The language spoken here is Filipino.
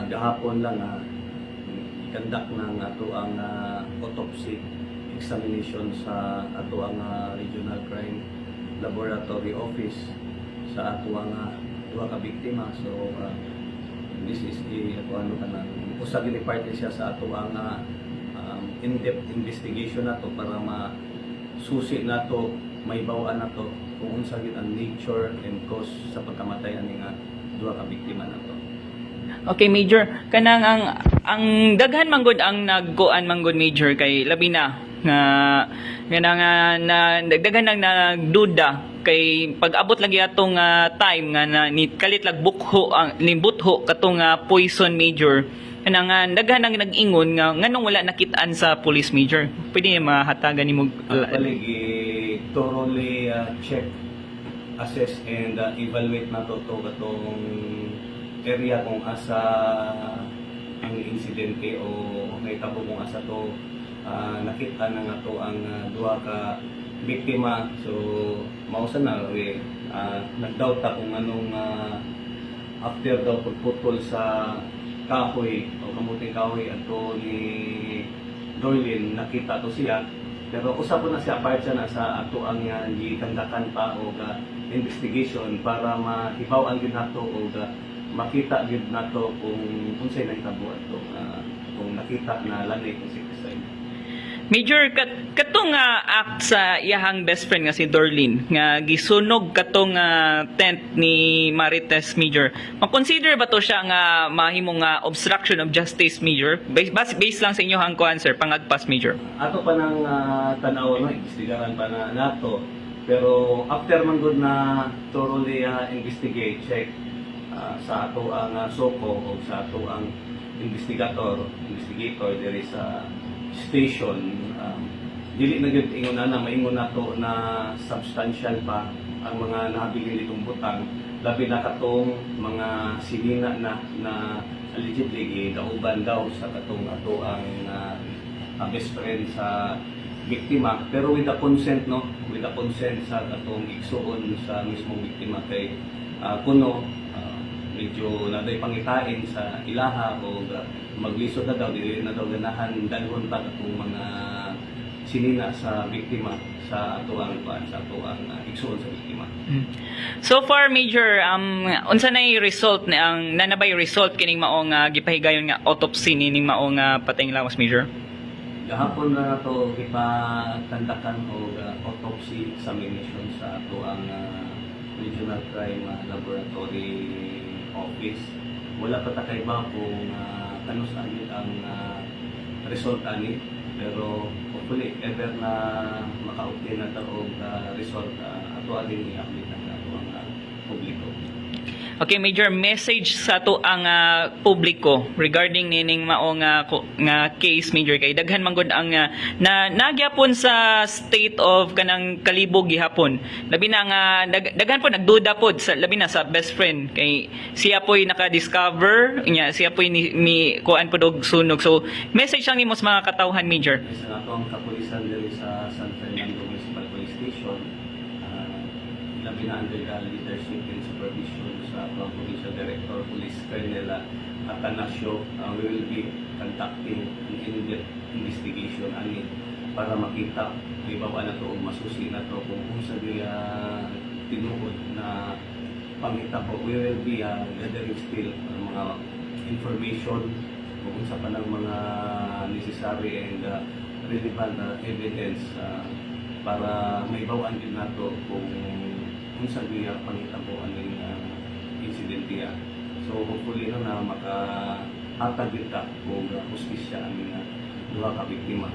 gahapon lang conduct ng ato ang autopsy examination sa ato ang Regional Crime Laboratory Office sa ato ang duha ka biktima. So this is the usa gini parte siya sa ato ang in-depth investigation nato para masusi nato, maibaw-an nato kung unsa gid ang nature and cause sa pagkamatay ani nga duha ka biktima nato. Okay, Major, kanang ang daghan manggod ang naggoan manggod, Major, kay labi na nga na daghan nang nagduda kay pag-abot lagi atong time nga na ni kalit lag bukho ang limbutho katong poison, Major. Kanang daghan nang nag-ingon nga nganong wala nakitaan sa police, Major. Pwede niya mahatagan nimo thoroughly check, assess and evaluate nato to katong area kung asa ang insidente o naitabo kung asa to nakita na nga to ang duha ka biktima. So mausa na nag-doubt ta kung anong after daw pagputol sa kahoy o kamuting kahoy ato ni Dorlin nakita to siya, pero usap po na siya part siya na sa ato ang gikandakan pa o investigation para mahibaw-an gid nato o makita gid nato kung unsay nahitabo ato kung nakita na lanay kung suicide. Major, katong act sa iyahang best friend nga si Dorlin nga gisunog katong tent ni Marites, Major, ma-consider ba to siya nga mahimong obstruction of justice, Major? Based lang sa inyo hang kuan, sir, pangagpas, Major. Ato pa nang tanaw no, investigaran pa na nato, pero after man gud na thoroughly investigate, check sa ato ang SOCO o sa ato ang investigator there is station, dili na gyud ingon na maingon nato na substantial pa ang mga nahabiling nitong butang, labi na katong mga silina na allegedly gidauban daw sa katong ato ang best friend sa biktima, pero with the consent sa katong igsuon sa mismong biktima kay kuno medyo naday pangitain sa ilaha o maglisod na daw, dili na daw ganahan dalhon pa atong mga sinina sa biktima sa ato ang igsuon sa biktima. So far, Major, unsa nay result ni ang nanabay result kining maong gipahigayon nga autopsy nining maong patayng lawas, Major? Gahapon na nato gipatandakan og autopsy examination sa ato ang Regional Crime Laboratory Office. Wala pa ta kay ba kung ano saan ang result ani, pero hopefully ever na maka-obtain na ta og result ato alin i-update na ato ang publiko. Okay, Major, message sa to ang publiko regarding nining maong nga case, Major, kay daghan manggod ang nagyapon sa state of kanang kalibog gihapon. Labi na nga daghan po nagduda pod sa labi na sa best friend kay siya po'y naka-discover nya, siya po'y ni kuan pod og sunog. So message lang nimo sa mga katawhan, Major. Sa ato ang kapulisan diri sa San Fernando Municipal Police Station, labi na under the leadership and supervision sa Provincial Director Police Colonel Atanasio, we will be conducting an in-depth investigation ani para makita ibawa na to o masusi na to kung unsa diya tinuod na pangita po. We will be gathering still mga information kung unsa pa ng mga necessary and relevant evidence para maibawan din nato kung unsa diya pangitabo aning incident diya. So hopefully na makahatag kita kung hustisya ang duha ka biktima.